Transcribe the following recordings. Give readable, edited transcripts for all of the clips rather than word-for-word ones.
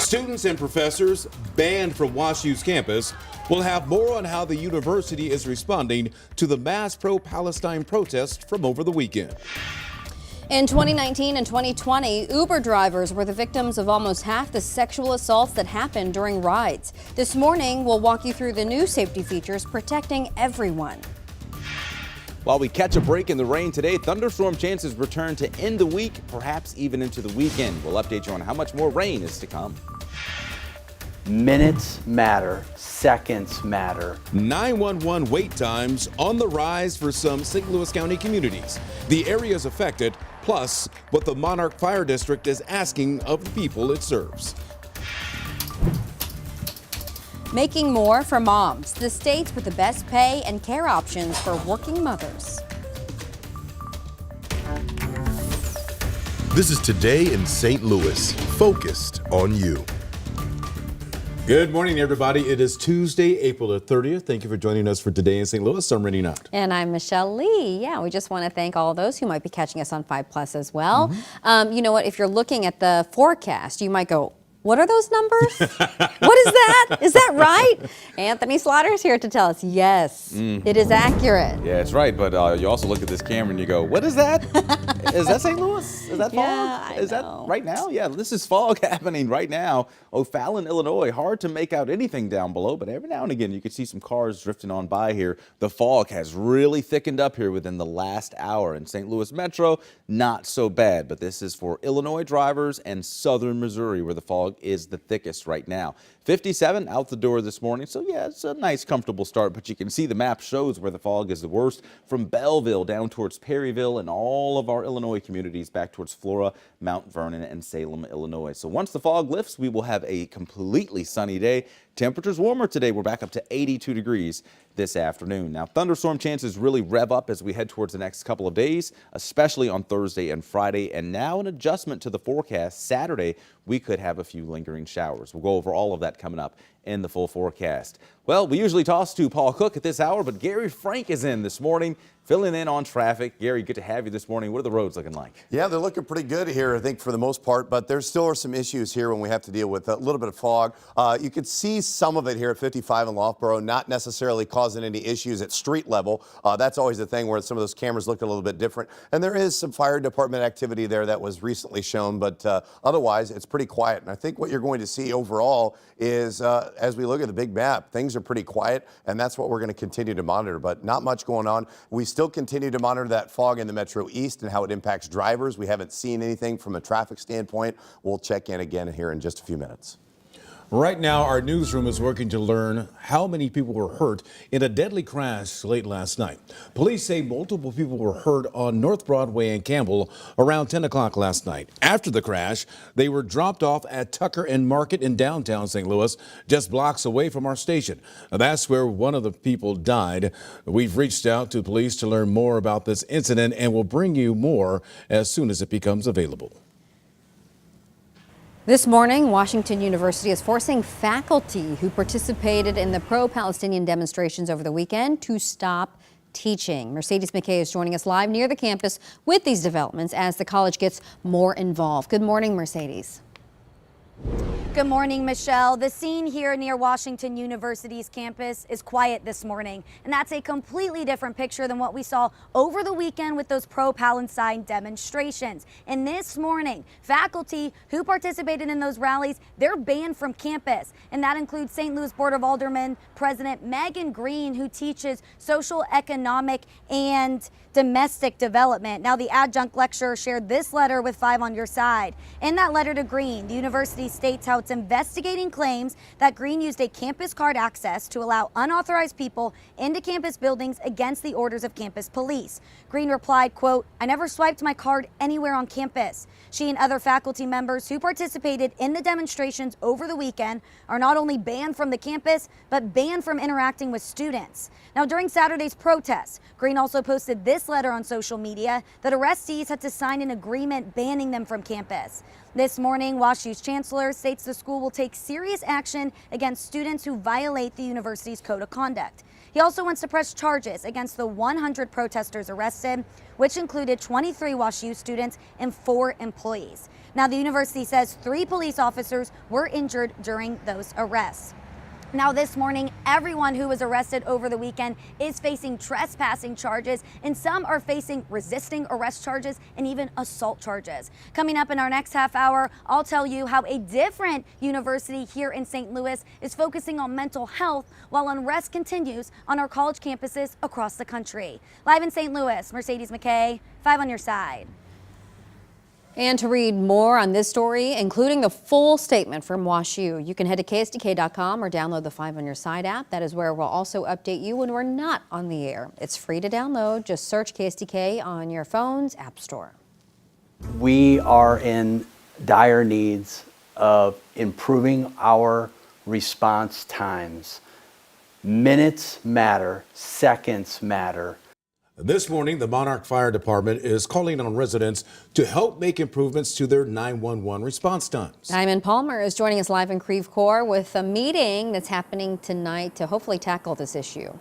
Students and professors banned from WashU's campus. We'll have more on how the university is responding to the mass pro-Palestine protests from over the weekend. In 2019 and 2020, Uber drivers were the victims of almost half the sexual assaults that happened during rides. This morning, we'll walk you through the new safety features protecting everyone. While we catch a break in the rain today, thunderstorm chances return to end the week, perhaps even into the weekend. We'll update you on how much more rain is to come. Minutes matter, seconds matter. 911 wait times on the rise for some St. Louis County communities. The areas affected, plus what the Monarch Fire District is asking of the people it serves. Making more for moms, the states with the best pay and care options for working mothers. This is Today in St. Louis, focused on you. Good morning, everybody. It is Tuesday, April the 30th. Thank you for joining us for Today in St. Louis. I'm Rennie Knott. And I'm Michelle Lee. Yeah, we just want to thank all those who might be catching us on 5 Plus as well. You know what? If you're looking at the forecast, you might go, what are those numbers? What is that? Is that right? Anthony Slaughter's here to tell us, yes, it is accurate. Yeah, it's right. But you also look at this camera and you go, what is that? Is that St. Louis? Is that fog? Yeah, is that right now? Yeah, this is fog happening right now. O'Fallon, Illinois. Hard to make out anything down below, but every now and again you can see some cars drifting on by here. The fog has really thickened up here within the last hour. In St. Louis Metro, not so bad, but this is for Illinois drivers and southern Missouri where the fog is the thickest right now. 57 out the door this morning, so yeah, it's a nice comfortable start, but you can see the map shows where the fog is the worst from Belleville down towards Perryville and all of our Illinois communities back towards Flora, Mount Vernon, and Salem, Illinois. So once the fog lifts, we will have a completely sunny day. Temperatures warmer today. We're back up to 82 degrees this afternoon. Now, thunderstorm chances really rev up as we head towards the next couple of days, especially on Thursday and Friday. And now an adjustment to the forecast. Saturday, we could have a few lingering showers. We'll go over all of that coming up in the full forecast. Well, we usually toss to Paul Cook at this hour, but Gary Frank is in this morning, filling in on traffic. Gary, good to have you this morning. What are the roads looking like? Yeah, they're looking pretty good here, I think, for the most part, but there still are some issues here when we have to deal with a little bit of fog. You can see some of it here at 55 in Loughborough, not necessarily causing any issues at street level. That's always the thing where some of those cameras look a little bit different. And there is some fire department activity there that was recently shown, but otherwise it's pretty quiet. And I think what you're going to see overall is as we look at the big map, things are pretty quiet, and that's what we're going to continue to monitor, but not much going on. We still continue to monitor that fog in the Metro East and how it impacts drivers. We haven't seen anything from a traffic standpoint. We'll check in again here in just a few minutes. Right now, our newsroom is working to learn how many people were hurt in a deadly crash late last night. Police say multiple people were hurt on North Broadway and Campbell around 10 o'clock last night. After the crash, they were dropped off at Tucker and Market in downtown St. Louis, just blocks away from our station. That's where one of the people died. We've reached out to police to learn more about this incident and will bring you more as soon as it becomes available. This morning, Washington University is forcing faculty who participated in the pro-Palestinian demonstrations over the weekend to stop teaching. Mercedes McKay is joining us live near the campus with these developments as the college gets more involved. Good morning, Mercedes. Good morning, Michelle. The scene here near Washington University's campus is quiet this morning, and that's a completely different picture than what we saw over the weekend with those pro-Palestine demonstrations. And this morning, faculty who participated in those rallies, they're banned from campus, and that includes St. Louis Board of Aldermen President Megan Green, who teaches social, economic, and domestic development. Now, the adjunct lecturer shared this letter with 5 on Your Side. In that letter to Green, the university states how it's investigating claims that Green used a campus card access to allow unauthorized people into campus buildings against the orders of campus police. Green replied, quote, "I never swiped my card anywhere on campus." She and other faculty members who participated in the demonstrations over the weekend are not only banned from the campus, but banned from interacting with students. Now, during Saturday's protests, Green also posted this letter on social media that arrestees had to sign an agreement banning them from campus. This morning, WashU's chancellor states the school will take serious action against students who violate the university's code of conduct. He also wants to press charges against the 100 protesters arrested, which included 23 WashU students and 4 employees. Now, the university says 3 police officers were injured during those arrests. Now, this morning, everyone who was arrested over the weekend is facing trespassing charges, and some are facing resisting arrest charges and even assault charges. Coming up in our next half hour, I'll tell you how a different university here in St. Louis is focusing on mental health while unrest continues on our college campuses across the country. Live in St. Louis, Mercedes McKay, 5 on your side. And to read more on this story, including the full statement from WashU, you can head to KSDK.com or download the 5 on your side app. That is where we'll also update you when we're not on the air. It's free to download. Just search KSDK on your phone's app store. We are in dire needs of improving our response times. Minutes matter, seconds matter. This morning, the Monarch Fire Department is calling on residents to help make improvements to their 911 response times. Diamond Palmer is joining us live in Creve Coeur with a meeting that's happening tonight to hopefully tackle this issue.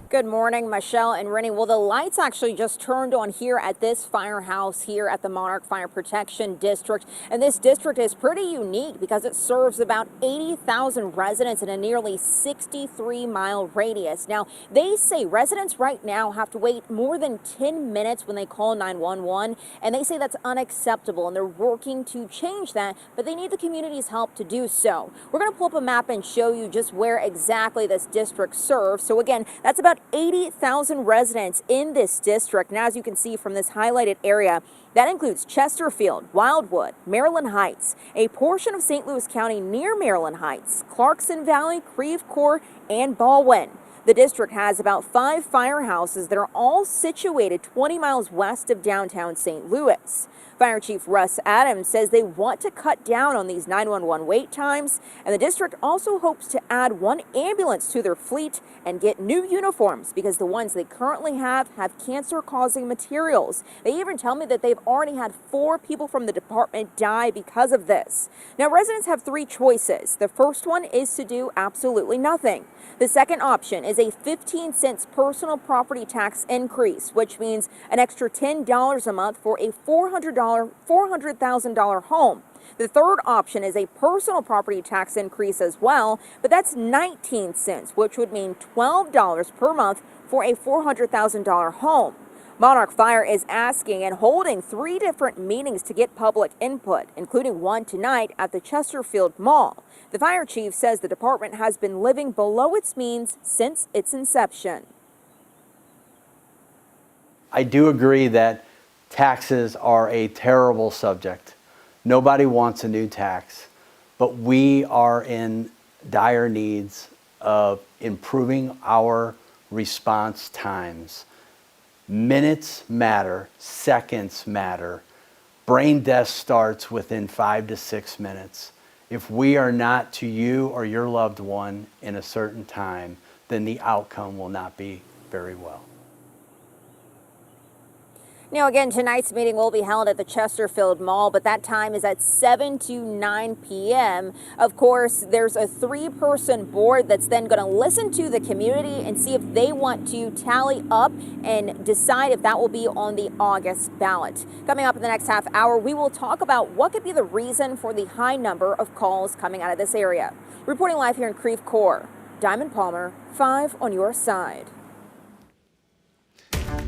Good morning, Michelle and Rennie. Well, the lights actually just turned on here at this firehouse here at the Monarch Fire Protection District. And this district is pretty unique because it serves about 80,000 residents in a nearly 63-mile radius. Now, they say residents right now have to wait more than 10 minutes when they call 911, and they say that's unacceptable, and they're working to change that, but they need the community's help to do so. We're going to pull up a map and show you just where exactly this district serves. So again, that's about 80,000 residents in this district. And as you can see from this highlighted area, that includes Chesterfield, Wildwood, Maryland Heights, a portion of St. Louis County near Maryland Heights, Clarkson Valley, Creve Coeur, and Baldwin. The district has about 5 firehouses that are all situated 20 miles west of downtown St. Louis. Fire Chief Russ Adams says they want to cut down on these 911 wait times, and the district also hopes to add 1 ambulance to their fleet and get new uniforms because the ones they currently have cancer-causing materials. They even tell me that they've already had 4 people from the department die because of this. Now, residents have 3 choices. The first one is to do absolutely nothing. The second option is a 15-cent personal property tax increase, which means an extra $10 a month for a $400,000 home. The third option is a personal property tax increase as well, but that's 19 cents, which would mean $12 per month for a $400,000 home. Monarch Fire is asking and holding 3 different meetings to get public input, including one tonight at the Chesterfield Mall. The fire chief says the department has been living below its means since its inception. I do agree that taxes are a terrible subject. Nobody wants a new tax, but we are in dire needs of improving our response times. Minutes matter, seconds matter. Brain death starts within 5 to 6 minutes. If we are not to you or your loved one in a certain time, then the outcome will not be very well. Now, again, tonight's meeting will be held at the Chesterfield Mall, but that time is at 7 to 9 p.m. Of course, there's a 3-person board that's then going to listen to the community and see if they want to tally up and decide if that will be on the August ballot. Coming up in the next half hour, we will talk about what could be the reason for the high number of calls coming out of this area. Reporting live here in Creve Coeur, Diamond Palmer, 5 on your side.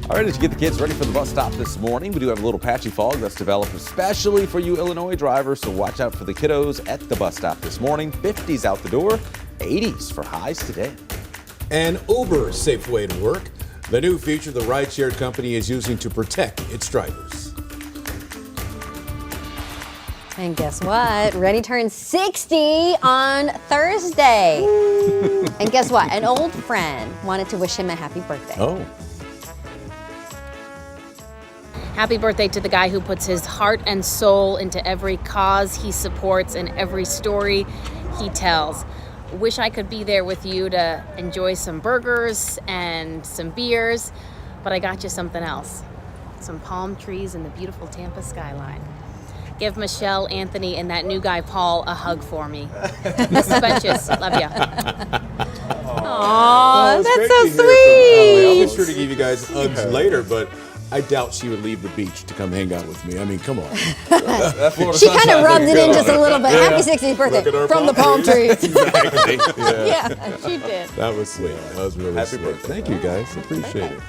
All right, as you get the kids ready for the bus stop this morning, we do have a little patchy fog that's developed especially for you Illinois drivers, so watch out for the kiddos at the bus stop this morning. 50s out the door, 80s for highs today. An Uber safe way to work. The new feature the rideshare company is using to protect its drivers. And guess what? Rennie turned 60 on Thursday. And guess what? An old friend wanted to wish him a happy birthday. Oh. Happy birthday to the guy who puts his heart and soul into every cause he supports and every story he tells. Wish I could be there with you to enjoy some burgers and some beers, but I got you something else. Some palm trees and the beautiful Tampa skyline. Give Michelle, Anthony, and that new guy, Paul, a hug for me. Miss Benches, love ya. Aw, that's so I'll be sweet. sure to give you guys hugs later, but I doubt she would leave the beach to come hang out with me. I mean, come on. She kind of rubbed it in just a little bit. Happy 60th birthday from the palm trees. Exactly. Yeah, she did. That was sweet. That was really Happy sweet. birthday. Thank you, guys. Appreciate it.